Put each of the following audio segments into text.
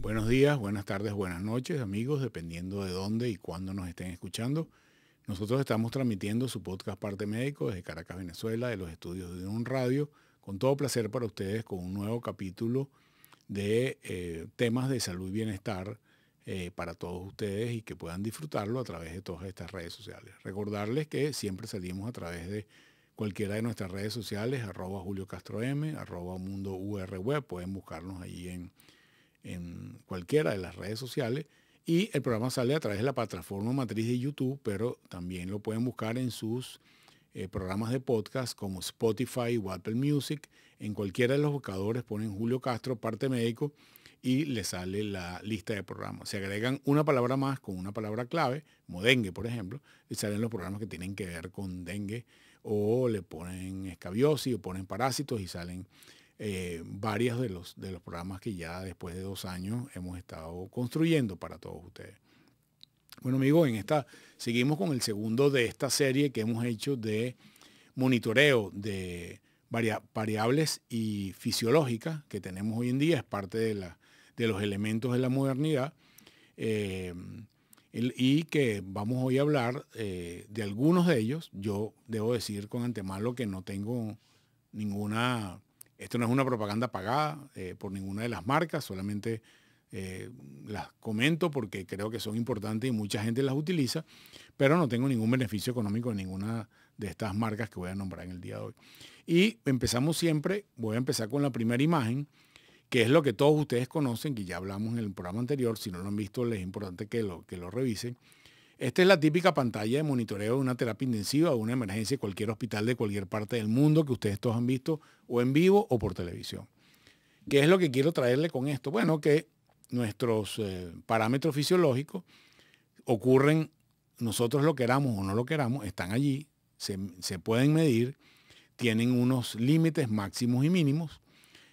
Buenos días, buenas tardes, buenas noches, amigos, dependiendo de dónde y cuándo nos estén escuchando. Nosotros estamos transmitiendo su podcast Parte Médico desde Caracas, Venezuela, de los estudios de un radio, con todo placer para ustedes, con un nuevo capítulo de temas de salud y bienestar para todos ustedes y que puedan disfrutarlo a través de todas estas redes sociales. Recordarles que siempre salimos a través de cualquiera de nuestras redes sociales, @JulioCastroM, @MundoURWeb, pueden buscarnos ahí en cualquiera de las redes sociales, y el programa sale a través de la plataforma matriz de YouTube, pero también lo pueden buscar en sus programas de podcast como Spotify o Apple Music. En cualquiera de los buscadores ponen Julio Castro, Parte Médico, y les sale la lista de programas. Se agregan una palabra más con una palabra clave, como dengue, por ejemplo, y salen los programas que tienen que ver con dengue, o le ponen escabiosis o ponen parásitos y salen varios de los programas que ya después de 2 años hemos estado construyendo para todos ustedes. Bueno, amigos, seguimos con el segundo de esta serie que hemos hecho de monitoreo de variables y fisiológicas que tenemos hoy en día. Es parte de los elementos de la modernidad y que vamos hoy a hablar de algunos de ellos. Yo debo decir con antemano que no tengo ninguna... Esto no es una propaganda pagada por ninguna de las marcas, solamente las comento porque creo que son importantes y mucha gente las utiliza, pero no tengo ningún beneficio económico de ninguna de estas marcas que voy a nombrar en el día de hoy. Y empezamos siempre, voy a empezar con la primera imagen, que es lo que todos ustedes conocen, que ya hablamos en el programa anterior. Si no lo han visto, les es importante que lo revisen. Esta es la típica pantalla de monitoreo de una terapia intensiva o una emergencia de cualquier hospital de cualquier parte del mundo que ustedes todos han visto o en vivo o por televisión. ¿Qué es lo que quiero traerle con esto? Bueno, que nuestros parámetros fisiológicos ocurren, nosotros lo queramos o no lo queramos, están allí, se pueden medir, tienen unos límites máximos y mínimos,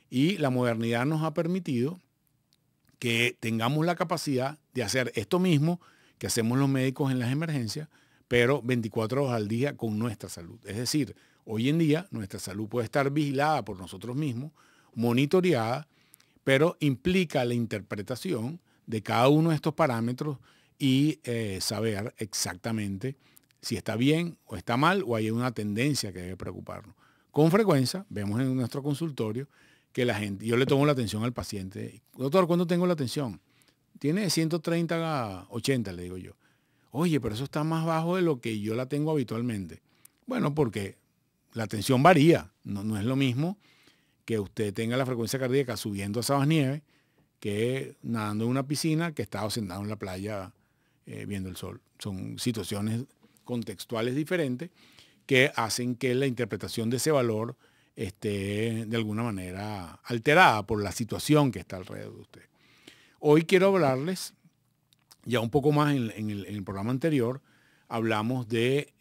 y la modernidad nos ha permitido que tengamos la capacidad de hacer esto mismo que hacemos los médicos en las emergencias, pero 24 horas al día con nuestra salud. Es decir, hoy en día nuestra salud puede estar vigilada por nosotros mismos, monitoreada, pero implica la interpretación de cada uno de estos parámetros y saber exactamente si está bien o está mal o hay una tendencia que debe preocuparnos. Con frecuencia vemos en nuestro consultorio que la gente, yo le tomo la atención al paciente. Doctor, ¿cuándo tengo la atención? Tiene 130 a 80, le digo yo. Oye, pero eso está más bajo de lo que yo la tengo habitualmente. Bueno, porque la tensión varía. No es lo mismo que usted tenga la frecuencia cardíaca subiendo a sabas nieve que nadando en una piscina que estado sentado en la playa viendo el sol. Son situaciones contextuales diferentes que hacen que la interpretación de ese valor esté de alguna manera alterada por la situación que está alrededor de usted. Hoy quiero hablarles, ya un poco más en el programa anterior, hablamos de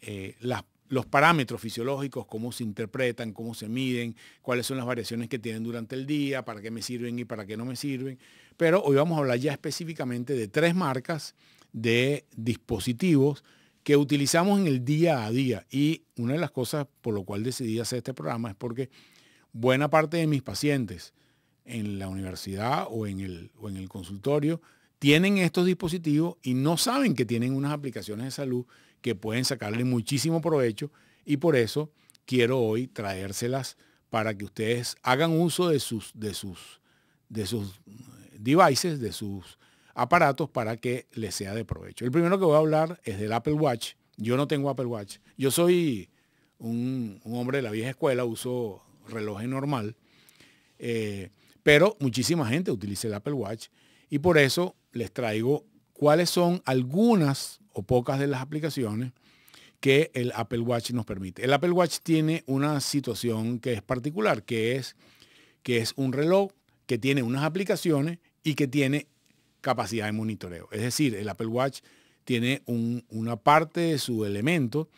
los parámetros fisiológicos, cómo se interpretan, cómo se miden, cuáles son las variaciones que tienen durante el día, para qué me sirven y para qué no me sirven. Pero hoy vamos a hablar ya específicamente de 3 marcas de dispositivos que utilizamos en el día a día. Y una de las cosas por lo cual decidí hacer este programa es porque buena parte de mis pacientes en la universidad o en el consultorio tienen estos dispositivos y no saben que tienen unas aplicaciones de salud que pueden sacarle muchísimo provecho, y por eso quiero hoy traérselas para que ustedes hagan uso de sus devices, de sus aparatos, para que les sea de provecho. El primero que voy a hablar es del Apple Watch. Yo no tengo Apple Watch. Yo soy un hombre de la vieja escuela, uso reloj normal. Pero muchísima gente utiliza el Apple Watch y por eso les traigo cuáles son algunas o pocas de las aplicaciones que el Apple Watch nos permite. El Apple Watch tiene una situación que es particular, que es un reloj que tiene unas aplicaciones y que tiene capacidad de monitoreo. Es decir, el Apple Watch tiene una parte de su elemento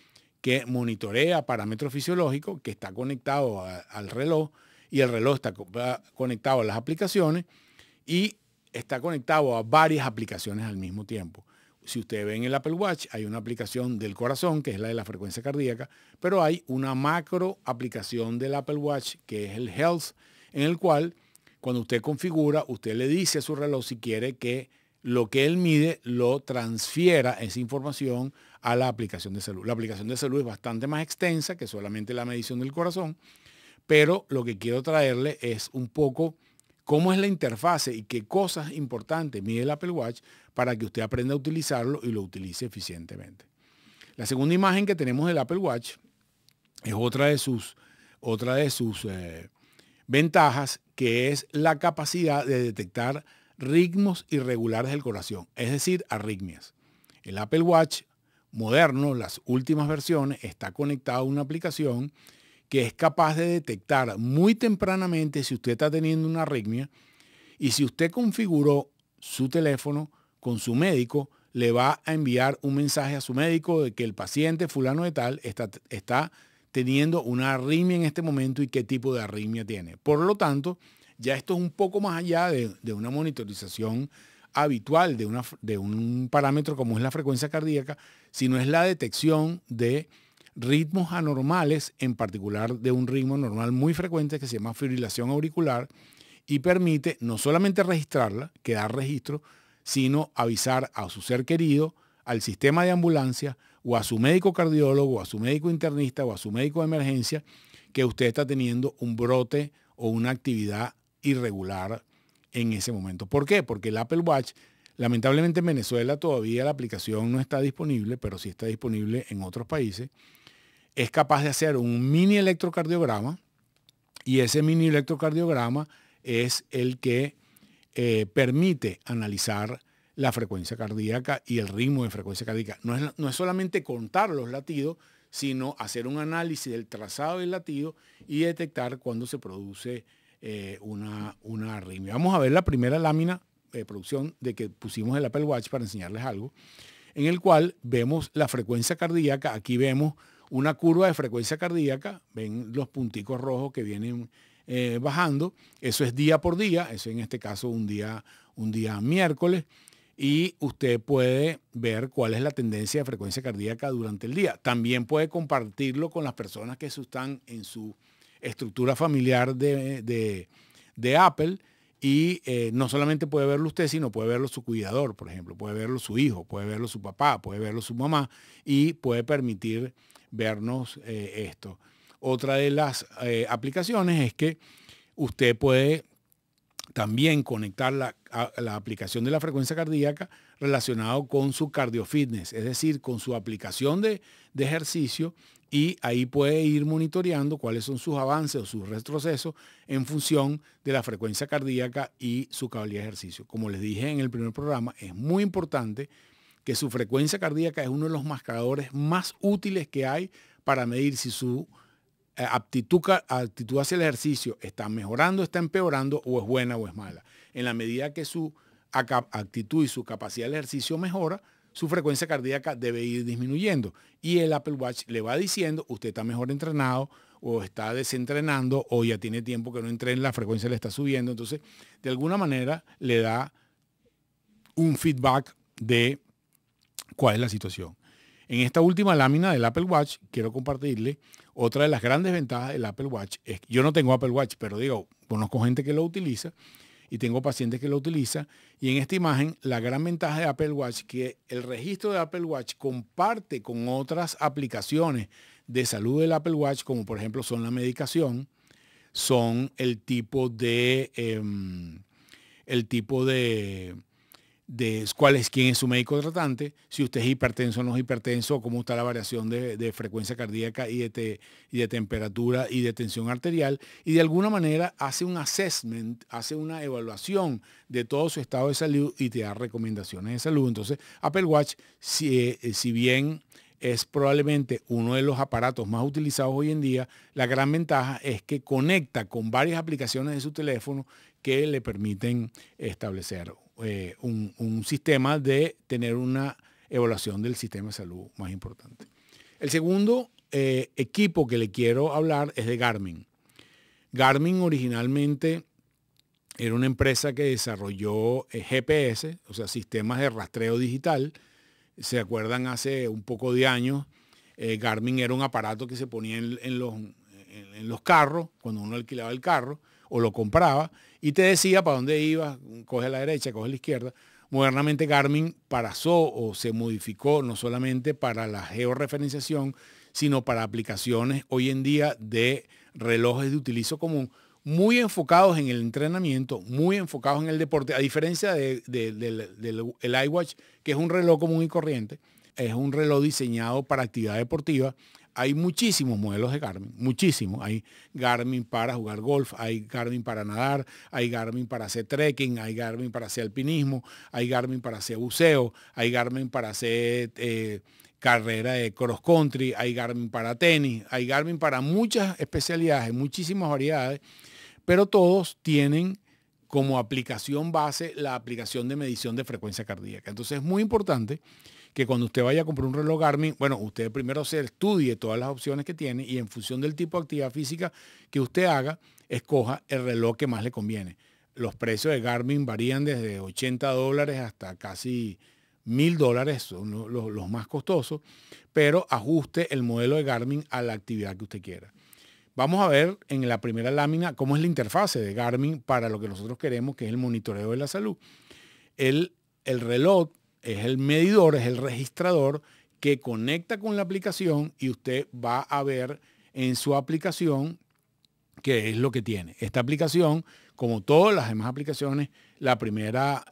que monitorea parámetros fisiológicos, que está conectado al reloj, y el reloj está conectado a las aplicaciones y está conectado a varias aplicaciones al mismo tiempo. Si ustedes ven el Apple Watch, hay una aplicación del corazón, que es la de la frecuencia cardíaca, pero hay una macro aplicación del Apple Watch, que es el Health, en el cual Cuando usted configura, usted le dice a su reloj si quiere que lo que él mide lo transfiera esa información a la aplicación de salud. La aplicación de salud es bastante más extensa que solamente la medición del corazón, pero lo que quiero traerle es un poco cómo es la interfase y qué cosas importantes mide el Apple Watch para que usted aprenda a utilizarlo y lo utilice eficientemente. La segunda imagen que tenemos del Apple Watch es otra de sus ventajas, que es la capacidad de detectar ritmos irregulares del corazón, es decir, arritmias. El Apple Watch moderno, las últimas versiones, está conectado a una aplicación que es capaz de detectar muy tempranamente si usted está teniendo una arritmia, y si usted configuró su teléfono con su médico, le va a enviar un mensaje a su médico de que el paciente fulano de tal está teniendo una arritmia en este momento y qué tipo de arritmia tiene. Por lo tanto, ya esto es un poco más allá de una monitorización habitual de un parámetro como es la frecuencia cardíaca, sino es la detección de ritmos anormales, en particular de un ritmo normal muy frecuente que se llama fibrilación auricular, y permite no solamente registrarla, que da registro, sino avisar a su ser querido, al sistema de ambulancia, o a su médico cardiólogo, o a su médico internista, o a su médico de emergencia, que usted está teniendo un brote o una actividad irregular en ese momento. ¿Por qué? Porque el Apple Watch, lamentablemente en Venezuela todavía la aplicación no está disponible, pero sí está disponible en otros países, es capaz de hacer un mini electrocardiograma, y ese mini electrocardiograma es el que permite analizar la frecuencia cardíaca y el ritmo de frecuencia cardíaca. No es solamente contar los latidos, sino hacer un análisis del trazado del latido y detectar cuando se produce una arritmia. Vamos a ver la primera lámina de producción de que pusimos el Apple Watch para enseñarles algo, en el cual vemos la frecuencia cardíaca. Aquí vemos una curva de frecuencia cardíaca, ven los punticos rojos que vienen bajando. Eso es día por día, eso en este caso un día miércoles, y usted puede ver cuál es la tendencia de frecuencia cardíaca durante el día. También puede compartirlo con las personas que están en su estructura familiar de Apple, y no solamente puede verlo usted, sino puede verlo su cuidador, por ejemplo, puede verlo su hijo, puede verlo su papá, puede verlo su mamá, y puede permitir vernos esto. Otra de las aplicaciones es que usted puede también conectar la aplicación de la frecuencia cardíaca relacionado con su cardiofitness, es decir, con su aplicación de ejercicio, y ahí puede ir monitoreando cuáles son sus avances o sus retrocesos en función de la frecuencia cardíaca y su capacidad de ejercicio. Como les dije en el primer programa, es muy importante que su frecuencia cardíaca es uno de los marcadores más útiles que hay para medir si su aptitud hacia el ejercicio está mejorando, está empeorando, o es buena o es mala. En la medida que su actitud y su capacidad de ejercicio mejora, su frecuencia cardíaca debe ir disminuyendo. Y el Apple Watch le va diciendo, usted está mejor entrenado, o está desentrenando, o ya tiene tiempo que no entrena, la frecuencia le está subiendo. Entonces, de alguna manera le da un feedback de cuál es la situación. En esta última lámina del Apple Watch quiero compartirle otra de las grandes ventajas del Apple Watch. Es que yo no tengo Apple Watch, pero conozco gente que lo utiliza y tengo pacientes que lo utilizan. Y en esta imagen, la gran ventaja de Apple Watch es que el registro de Apple Watch comparte con otras aplicaciones de salud del Apple Watch, como por ejemplo son la medicación, son el tipo de quién es su médico tratante, si usted es hipertenso o no es hipertenso, cómo está la variación de frecuencia cardíaca y de temperatura y de tensión arterial, y de alguna manera hace un assessment, hace una evaluación de todo su estado de salud y te da recomendaciones de salud. Entonces, Apple Watch, si bien es probablemente uno de los aparatos más utilizados hoy en día, la gran ventaja es que conecta con varias aplicaciones de su teléfono que le permiten establecer un sistema de tener una evaluación del sistema de salud más importante. El segundo equipo que le quiero hablar es de Garmin. Garmin originalmente era una empresa que desarrolló GPS, o sea, sistemas de rastreo digital. ¿Se acuerdan? Hace un poco de años, Garmin era un aparato que se ponía en los carros, cuando uno alquilaba el carro. o lo compraba y te decía para dónde ibas, coge a la derecha, coge a la izquierda. Modernamente Garmin pasó o se modificó no solamente para la georreferenciación, sino para aplicaciones hoy en día de relojes de utilizo común, muy enfocados en el entrenamiento, muy enfocados en el deporte, a diferencia del iWatch, que es un reloj común y corriente, es un reloj diseñado para actividad deportiva. Hay muchísimos modelos de Garmin, muchísimos. Hay Garmin para jugar golf, hay Garmin para nadar, hay Garmin para hacer trekking, hay Garmin para hacer alpinismo, hay Garmin para hacer buceo, hay Garmin para hacer carrera de cross country, hay Garmin para tenis, hay Garmin para muchas especialidades, muchísimas variedades, pero todos tienen como aplicación base la aplicación de medición de frecuencia cardíaca. Entonces es muy importante que cuando usted vaya a comprar un reloj Garmin, bueno, usted primero se estudie todas las opciones que tiene y en función del tipo de actividad física que usted haga, escoja el reloj que más le conviene. Los precios de Garmin varían desde $80 hasta casi $1000, son los más costosos, pero ajuste el modelo de Garmin a la actividad que usted quiera. Vamos a ver en la primera lámina cómo es la interfase de Garmin para lo que nosotros queremos, que es el monitoreo de la salud. El reloj es el medidor, es el registrador que conecta con la aplicación y usted va a ver en su aplicación qué es lo que tiene. Esta aplicación, como todas las demás aplicaciones, la primera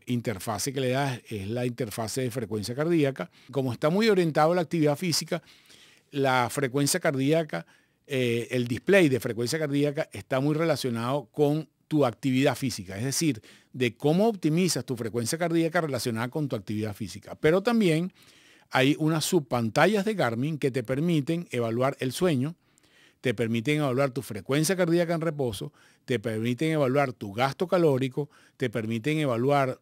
interfase que le da es la interfase de frecuencia cardíaca. Como está muy orientado a la actividad física, la frecuencia cardíaca, el display de frecuencia cardíaca está muy relacionado con tu actividad física, es decir, de cómo optimizas tu frecuencia cardíaca relacionada con tu actividad física. Pero también hay unas subpantallas de Garmin que te permiten evaluar el sueño, te permiten evaluar tu frecuencia cardíaca en reposo, te permiten evaluar tu gasto calórico, te permiten evaluar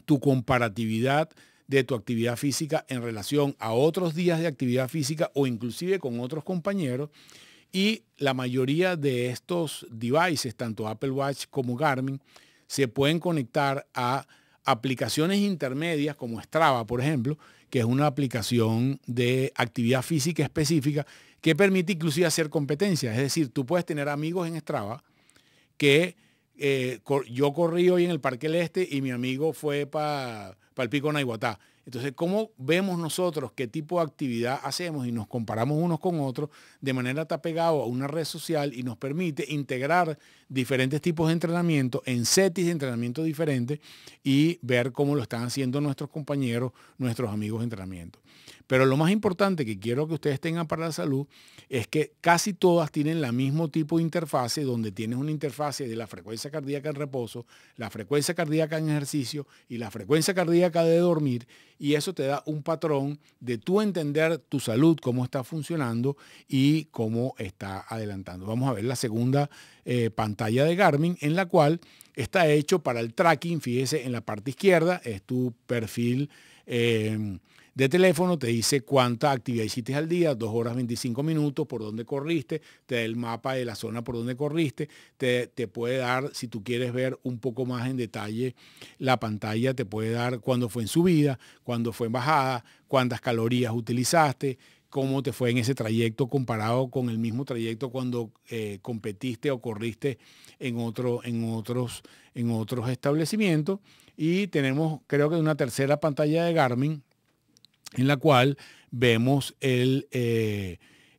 tu comparatividad de tu actividad física en relación a otros días de actividad física o inclusive con otros compañeros. Y la mayoría de estos devices, tanto Apple Watch como Garmin, se pueden conectar a aplicaciones intermedias como Strava, por ejemplo, que es una aplicación de actividad física específica que permite inclusive hacer competencias. Es decir, tú puedes tener amigos en Strava que yo corrí hoy en el Parque del Este y mi amigo fue para el Pico Naiguatá. Entonces, ¿cómo vemos nosotros qué tipo de actividad hacemos y nos comparamos unos con otros de manera está pegado a una red social y nos permite integrar diferentes tipos de entrenamiento en settings de entrenamiento diferentes y ver cómo lo están haciendo nuestros compañeros, nuestros amigos de entrenamiento? Pero lo más importante que quiero que ustedes tengan para la salud es que casi todas tienen el mismo tipo de interfase, donde tienes una interfase de la frecuencia cardíaca en reposo, la frecuencia cardíaca en ejercicio y la frecuencia cardíaca de dormir, y eso te da un patrón de tú entender tu salud, cómo está funcionando y cómo está adelantando. Vamos a ver la segunda pantalla de Garmin, en la cual está hecho para el tracking. Fíjese, en la parte izquierda es tu perfil de teléfono, te dice cuánta actividad hiciste al día, 2 horas 25 minutos, por dónde corriste, te da el mapa de la zona por donde corriste, te puede dar, si tú quieres ver un poco más en detalle la pantalla, te puede dar cuándo fue en subida, cuándo fue en bajada, cuántas calorías utilizaste, cómo te fue en ese trayecto comparado con el mismo trayecto cuando competiste o corriste en otros establecimientos. Y tenemos, creo que una tercera pantalla de Garmin, en la cual vemos el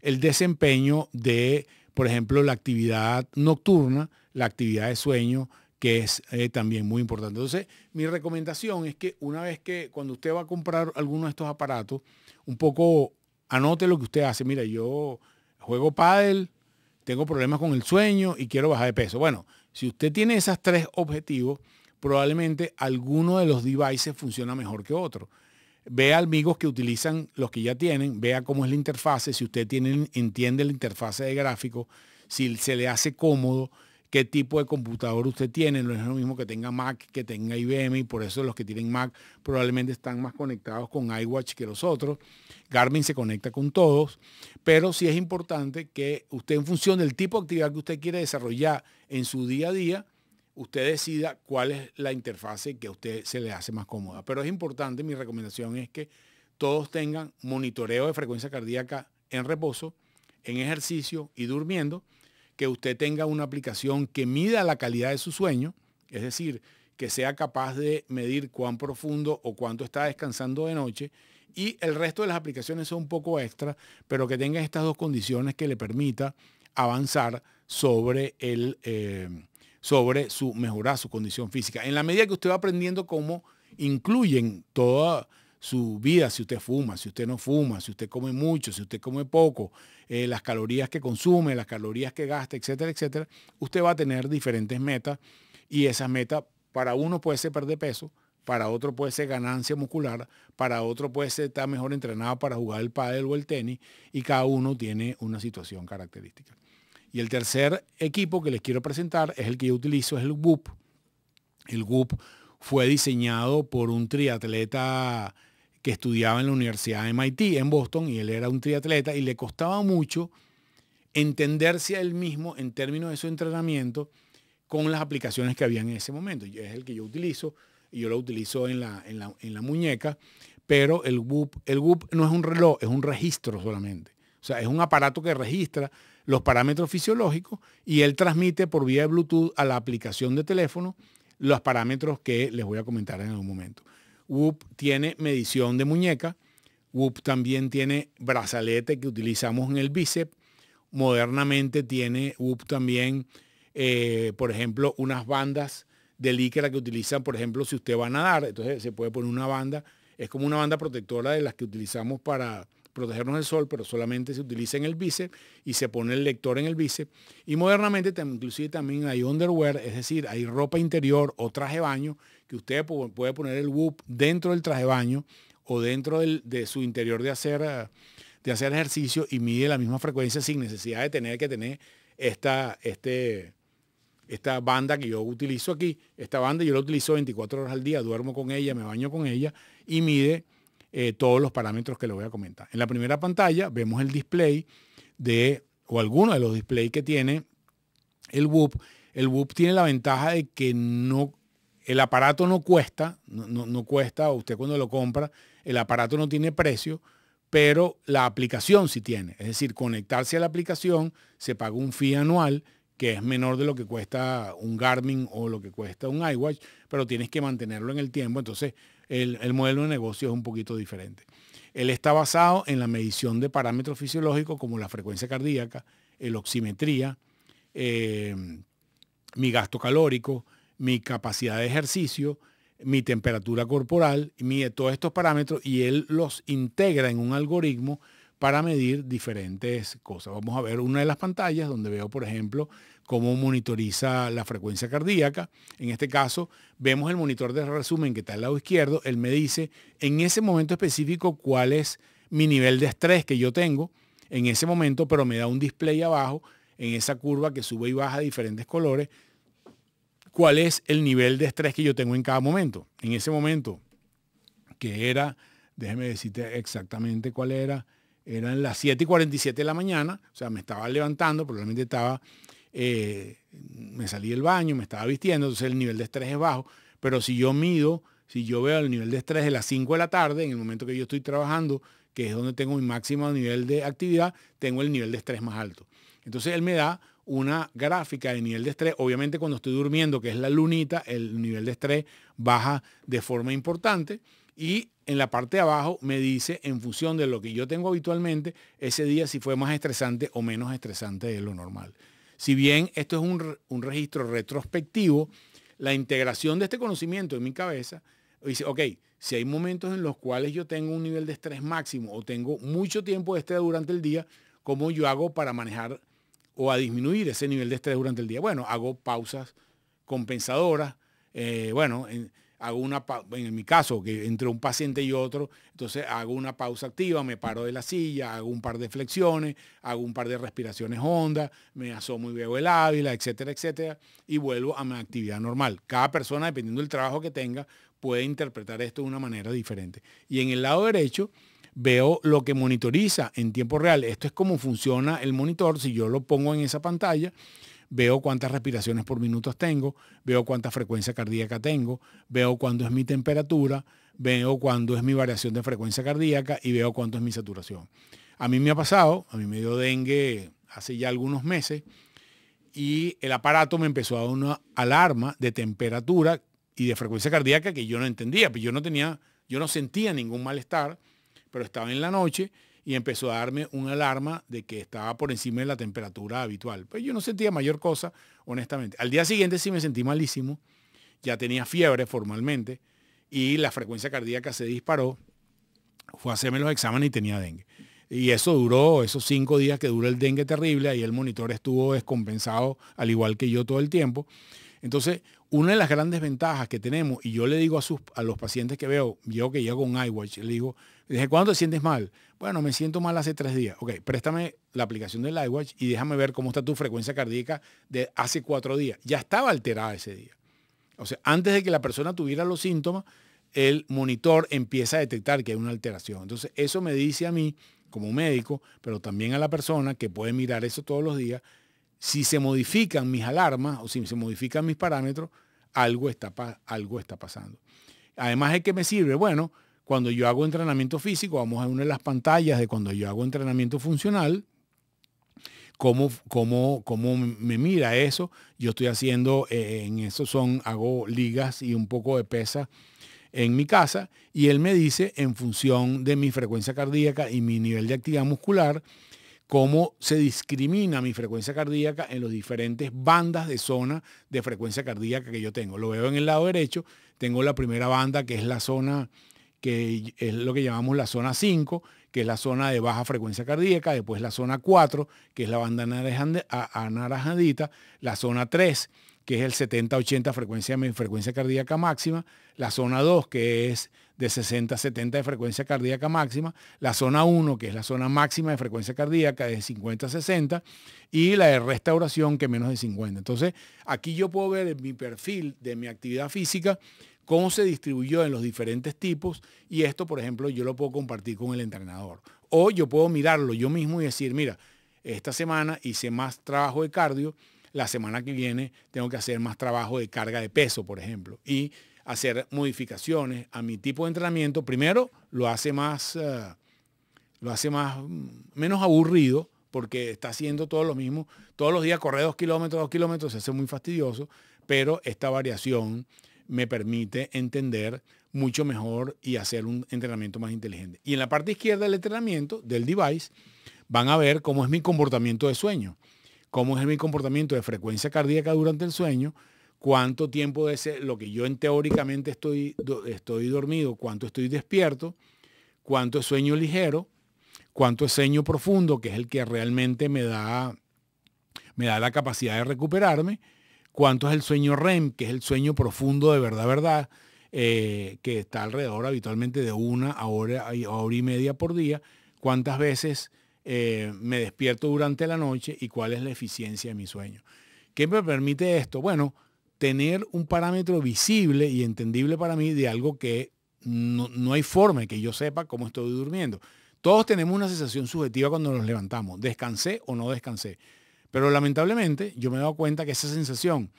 desempeño de, por ejemplo, la actividad nocturna, la actividad de sueño, que es también muy importante. Entonces, mi recomendación es que una vez que cuando usted va a comprar alguno de estos aparatos, un poco anote lo que usted hace. Mira, yo juego pádel, tengo problemas con el sueño y quiero bajar de peso. Bueno, si usted tiene esos 3 objetivos, probablemente alguno de los devices funciona mejor que otro. Vea amigos que utilizan los que ya tienen, vea cómo es la interfase, si usted entiende la interfase de gráfico, si se le hace cómodo, qué tipo de computador usted tiene. No es lo mismo que tenga Mac, que tenga IBM, y por eso los que tienen Mac probablemente están más conectados con iWatch que los otros. Garmin se conecta con todos, pero sí es importante que usted, en función del tipo de actividad que usted quiere desarrollar en su día a día, usted decida cuál es la interfase que a usted se le hace más cómoda. Pero es importante, mi recomendación es que todos tengan monitoreo de frecuencia cardíaca en reposo, en ejercicio y durmiendo, que usted tenga una aplicación que mida la calidad de su sueño, es decir, que sea capaz de medir cuán profundo o cuánto está descansando de noche, y el resto de las aplicaciones son un poco extra, pero que tenga estas dos condiciones que le permita avanzar sobre mejorar su condición física. En la medida que usted va aprendiendo cómo incluyen toda su vida, si usted fuma, si usted no fuma, si usted come mucho, si usted come poco, las calorías que consume, las calorías que gasta, etcétera, etcétera, usted va a tener diferentes metas, y esas metas para uno puede ser perder peso, para otro puede ser ganancia muscular, para otro puede ser estar mejor entrenado para jugar el pádel o el tenis, y cada uno tiene una situación característica. Y el tercer equipo que les quiero presentar es el que yo utilizo, es el Whoop. El Whoop fue diseñado por un triatleta que estudiaba en la Universidad de MIT en Boston, y él era un triatleta y le costaba mucho entenderse a él mismo en términos de su entrenamiento con las aplicaciones que había en ese momento. Es el que yo utilizo, y yo lo utilizo en la muñeca, pero el Whoop no es un reloj, es un registro solamente. O sea, es un aparato que registra los parámetros fisiológicos, y él transmite por vía de Bluetooth a la aplicación de teléfono los parámetros que les voy a comentar en algún momento. Whoop tiene medición de muñeca. Whoop también tiene brazalete que utilizamos en el bíceps. Modernamente tiene Whoop también, por ejemplo, unas bandas de licra que utilizan, por ejemplo, si usted va a nadar. Entonces se puede poner una banda, es como una banda protectora de las que utilizamos para protegernos del sol, pero solamente se utiliza en el bíceps y se pone el lector en el bíceps. Y modernamente inclusive también hay underwear, es decir, hay ropa interior o traje de baño que usted puede poner el Whoop dentro del traje de baño o dentro de su interior de hacer ejercicio, y mide la misma frecuencia sin necesidad de tener que tener esta banda que yo utilizo aquí. Esta banda yo la utilizo 24 horas al día, duermo con ella, me baño con ella, y mide todos los parámetros que le voy a comentar. En la primera pantalla vemos el display o alguno de los displays que tiene el Whoop. El Whoop tiene la ventaja de que el aparato no cuesta, no cuesta, usted cuando lo compra, el aparato no tiene precio, pero la aplicación sí tiene. Es decir, conectarse a la aplicación se paga un fee anual que es menor de lo que cuesta un Garmin o lo que cuesta un iWatch, pero tienes que mantenerlo en el tiempo. Entonces, el modelo de negocio es un poquito diferente. Él está basado en la medición de parámetros fisiológicos como la frecuencia cardíaca, el oximetría, mi gasto calórico, mi capacidad de ejercicio, mi temperatura corporal, mide todos estos parámetros, y él los integra en un algoritmo para medir diferentes cosas. Vamos a ver una de las pantallas donde veo, por ejemplo, cómo monitoriza la frecuencia cardíaca. En este caso, vemos el monitor de resumen que está al lado izquierdo. Él me dice en ese momento específico cuál es mi nivel de estrés que yo tengo en ese momento, pero me da un display abajo en esa curva que sube y baja de diferentes colores, cuál es el nivel de estrés que yo tengo en cada momento. En ese momento, que era, déjeme decirte exactamente cuál era, eran las 7:47 de la mañana, o sea, me estaba levantando, probablemente me salí del baño, me estaba vistiendo, entonces el nivel de estrés es bajo. Pero si yo veo el nivel de estrés de las 5 de la tarde, en el momento que yo estoy trabajando, que es donde tengo mi máximo nivel de actividad, tengo el nivel de estrés más alto. Entonces él me da una gráfica de nivel de estrés. Obviamente cuando estoy durmiendo, que es la lunita, el nivel de estrés baja de forma importante, y en la parte de abajo me dice, en función de lo que yo tengo habitualmente, ese día si fue más estresante o menos estresante de lo normal. Si bien esto es un registro retrospectivo, la integración de este conocimiento en mi cabeza dice, ok, si hay momentos en los cuales yo tengo un nivel de estrés máximo o tengo mucho tiempo de estrés durante el día, ¿cómo yo hago para manejar o a disminuir ese nivel de estrés durante el día? Bueno, hago pausas compensadoras. En mi caso, que entre un paciente y otro, entonces hago una pausa activa, me paro de la silla, hago un par de flexiones, hago un par de respiraciones hondas, me asomo y veo el Ávila, etcétera, etcétera, y vuelvo a mi actividad normal. Cada persona, dependiendo del trabajo que tenga, puede interpretar esto de una manera diferente. Y en el lado derecho veo lo que monitoriza en tiempo real. Esto es cómo funciona el monitor. Si yo lo pongo en esa pantalla, veo cuántas respiraciones por minuto tengo, veo cuánta frecuencia cardíaca tengo, veo cuándo es mi temperatura, veo cuándo es mi variación de frecuencia cardíaca y veo cuánto es mi saturación. A mí me ha pasado, a mí me dio dengue hace ya algunos meses, y el aparato me empezó a dar una alarma de temperatura y de frecuencia cardíaca que yo no entendía, pues yo no sentía ningún malestar, pero estaba en la noche y empezó a darme una alarma de que estaba por encima de la temperatura habitual. Pues yo no sentía mayor cosa, honestamente. Al día siguiente sí me sentí malísimo, ya tenía fiebre formalmente y la frecuencia cardíaca se disparó. Fue a hacerme los exámenes y tenía dengue. Y eso duró, esos 5 días que duró el dengue terrible, ahí el monitor estuvo descompensado, al igual que yo todo el tiempo. Entonces, una de las grandes ventajas que tenemos, y yo le digo a los pacientes que veo, yo que llego con iWatch, le digo, ¿desde cuándo te sientes mal? Bueno, me siento mal hace 3 días. Ok, préstame la aplicación del iWatch y déjame ver cómo está tu frecuencia cardíaca de hace 4 días. Ya estaba alterada ese día. O sea, antes de que la persona tuviera los síntomas, el monitor empieza a detectar que hay una alteración. Entonces, eso me dice a mí, como médico, pero también a la persona que puede mirar eso todos los días, si se modifican mis alarmas o si se modifican mis parámetros, algo está pasando. Además, ¿de qué me sirve? Bueno, cuando yo hago entrenamiento físico, vamos a una de las pantallas de cuando yo hago entrenamiento funcional, cómo me mira eso. Yo estoy haciendo, en eso hago ligas y un poco de pesa en mi casa y él me dice en función de mi frecuencia cardíaca y mi nivel de actividad muscular, cómo se discrimina mi frecuencia cardíaca en las diferentes bandas de zona de frecuencia cardíaca que yo tengo. Lo veo en el lado derecho, tengo la primera banda que es la zona, que es lo que llamamos la zona 5, que es la zona de baja frecuencia cardíaca, después la zona 4, que es la banda anaranjadita, la zona 3, que es el 70-80 frecuencia cardíaca máxima, la zona 2, que es de 60-70 de frecuencia cardíaca máxima, la zona 1, que es la zona máxima de frecuencia cardíaca de 50-60, y la de restauración, que es menos de 50. Entonces, aquí yo puedo ver en mi perfil de mi actividad física cómo se distribuyó en los diferentes tipos, y esto, por ejemplo, yo lo puedo compartir con el entrenador. O yo puedo mirarlo yo mismo y decir, mira, esta semana hice más trabajo de cardio, la semana que viene tengo que hacer más trabajo de carga de peso, por ejemplo, y hacer modificaciones a mi tipo de entrenamiento. Primero, lo hace menos aburrido, porque está haciendo todo lo mismo. Todos los días correr 2 kilómetros, se hace muy fastidioso, pero esta variación me permite entender mucho mejor y hacer un entrenamiento más inteligente. Y en la parte izquierda del entrenamiento, del device, van a ver cómo es mi comportamiento de sueño, cómo es mi comportamiento de frecuencia cardíaca durante el sueño, cuánto tiempo de lo que yo teóricamente estoy dormido, cuánto estoy despierto, cuánto es sueño ligero, cuánto es sueño profundo, que es el que realmente me da la capacidad de recuperarme, cuánto es el sueño REM, que es el sueño profundo de verdad, que está alrededor habitualmente de 1 hora y media por día, cuántas veces me despierto durante la noche y cuál es la eficiencia de mi sueño. ¿Qué me permite esto? Bueno, tener un parámetro visible y entendible para mí de algo que no hay forma de que yo sepa cómo estoy durmiendo. Todos tenemos una sensación subjetiva cuando nos levantamos, descansé o no descansé. Pero lamentablemente yo me he dado cuenta que esa sensación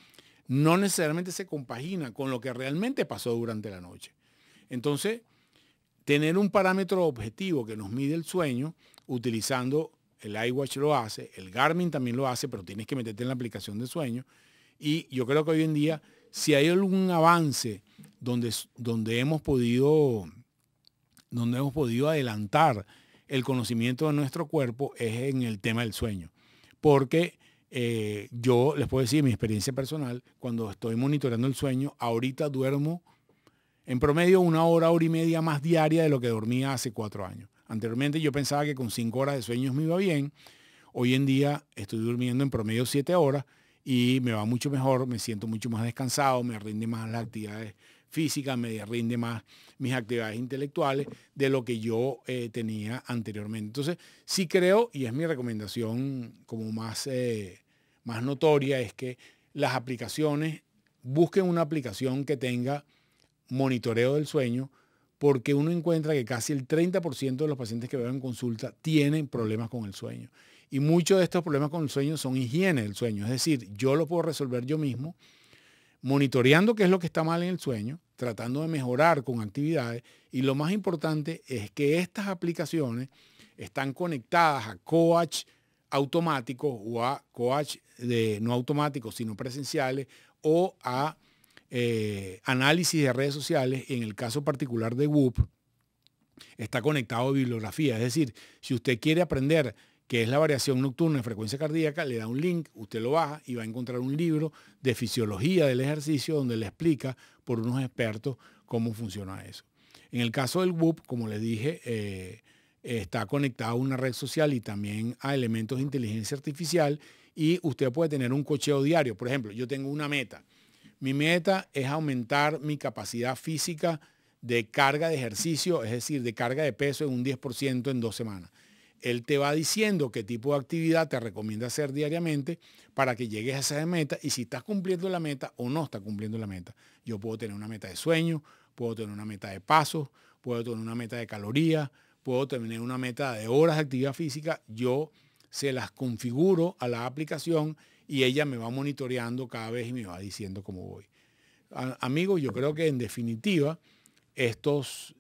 no necesariamente se compagina con lo que realmente pasó durante la noche. Entonces, tener un parámetro objetivo que nos mide el sueño, utilizando el iWatch lo hace, el Garmin también lo hace, pero tienes que meterte en la aplicación de sueño. Y yo creo que hoy en día, si hay algún avance donde hemos podido adelantar el conocimiento de nuestro cuerpo, es en el tema del sueño. Porque yo les puedo decir mi experiencia personal, cuando estoy monitoreando el sueño, ahorita duermo en promedio 1 hora, hora y media más diaria de lo que dormía hace 4 años. Anteriormente yo pensaba que con 5 horas de sueño me iba bien. Hoy en día estoy durmiendo en promedio 7 horas y me va mucho mejor, me siento mucho más descansado, me rinde más las actividades físicas, me rinde más mis actividades intelectuales de lo que yo tenía anteriormente. Entonces, sí creo, y es mi recomendación como más notoria, es que las aplicaciones, busquen una aplicación que tenga monitoreo del sueño, porque uno encuentra que casi el 30% de los pacientes que veo en consulta tienen problemas con el sueño. Y muchos de estos problemas con el sueño son higiene del sueño. Es decir, yo lo puedo resolver yo mismo, monitoreando qué es lo que está mal en el sueño, tratando de mejorar con actividades. Y lo más importante es que estas aplicaciones están conectadas a Coach, automáticos o a coach no automáticos, sino presenciales, o a análisis de redes sociales. En el caso particular de Whoop, está conectado a bibliografía. Es decir, si usted quiere aprender qué es la variación nocturna de frecuencia cardíaca, le da un link, usted lo baja y va a encontrar un libro de fisiología del ejercicio donde le explica por unos expertos cómo funciona eso. En el caso del Whoop, como les dije, está conectado a una red social y también a elementos de inteligencia artificial, y usted puede tener un cocheo diario. Por ejemplo, yo tengo una meta. Mi meta es aumentar mi capacidad física de carga de ejercicio, es decir, de carga de peso en un 10% en 2 semanas. Él te va diciendo qué tipo de actividad te recomienda hacer diariamente para que llegues a esa meta, y si estás cumpliendo la meta o no estás cumpliendo la meta. Yo puedo tener una meta de sueño, puedo tener una meta de pasos, puedo tener una meta de calorías, puedo tener una meta de horas de actividad física. Yo se las configuro a la aplicación y ella me va monitoreando cada vez y me va diciendo cómo voy. Amigos, yo creo que en definitiva estos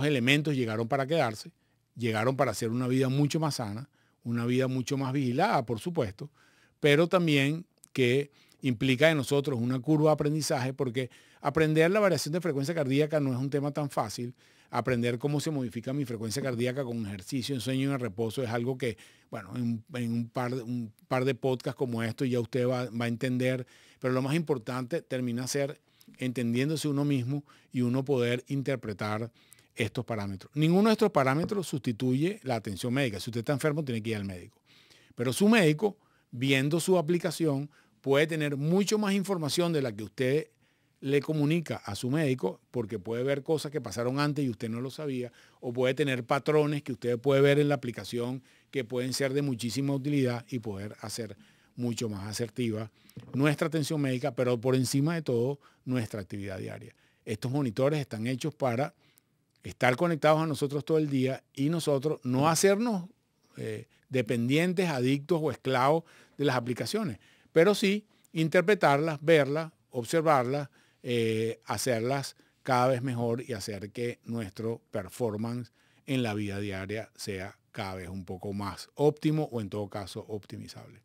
elementos llegaron para quedarse, llegaron para hacer una vida mucho más sana, una vida mucho más vigilada, por supuesto, pero también que implica en nosotros una curva de aprendizaje, porque aprender la variación de frecuencia cardíaca no es un tema tan fácil. Aprender cómo se modifica mi frecuencia cardíaca con ejercicio, en sueño y en reposo es algo que, bueno, en un par de podcasts como esto ya usted va a entender, pero lo más importante termina ser entendiéndose uno mismo y uno poder interpretar estos parámetros. Ninguno de estos parámetros sustituye la atención médica. Si usted está enfermo, tiene que ir al médico. Pero su médico, viendo su aplicación, puede tener mucho más información de la que usted le comunica a su médico, porque puede ver cosas que pasaron antes y usted no lo sabía, o puede tener patrones que usted puede ver en la aplicación que pueden ser de muchísima utilidad y poder hacer mucho más asertiva nuestra atención médica, pero por encima de todo nuestra actividad diaria. Estos monitores están hechos para estar conectados a nosotros todo el día y nosotros no hacernos dependientes, adictos o esclavos de las aplicaciones, pero sí interpretarlas, verlas, observarlas, hacerlas cada vez mejor y hacer que nuestro performance en la vida diaria sea cada vez un poco más óptimo, o en todo caso optimizable.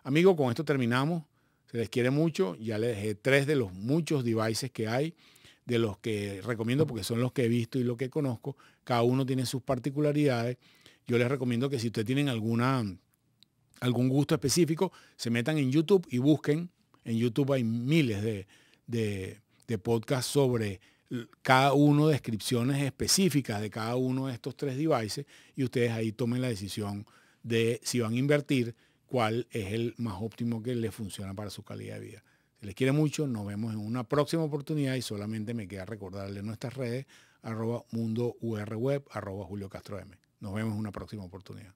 Amigos, con esto terminamos. Se les quiere mucho. Ya les dejé 3 de los muchos devices que hay, de los que recomiendo porque son los que he visto y los que conozco. Cada uno tiene sus particularidades. Yo les recomiendo que si ustedes tienen algún gusto específico, se metan en YouTube y busquen. En YouTube hay miles de podcasts sobre cada uno, descripciones específicas de cada uno de estos 3 devices, y ustedes ahí tomen la decisión de si van a invertir, cuál es el más óptimo que les funciona para su calidad de vida. Se les quiere mucho, nos vemos en una próxima oportunidad, y solamente me queda recordarles nuestras redes, @mundourweb, @JulioCastroM. Nos vemos en una próxima oportunidad.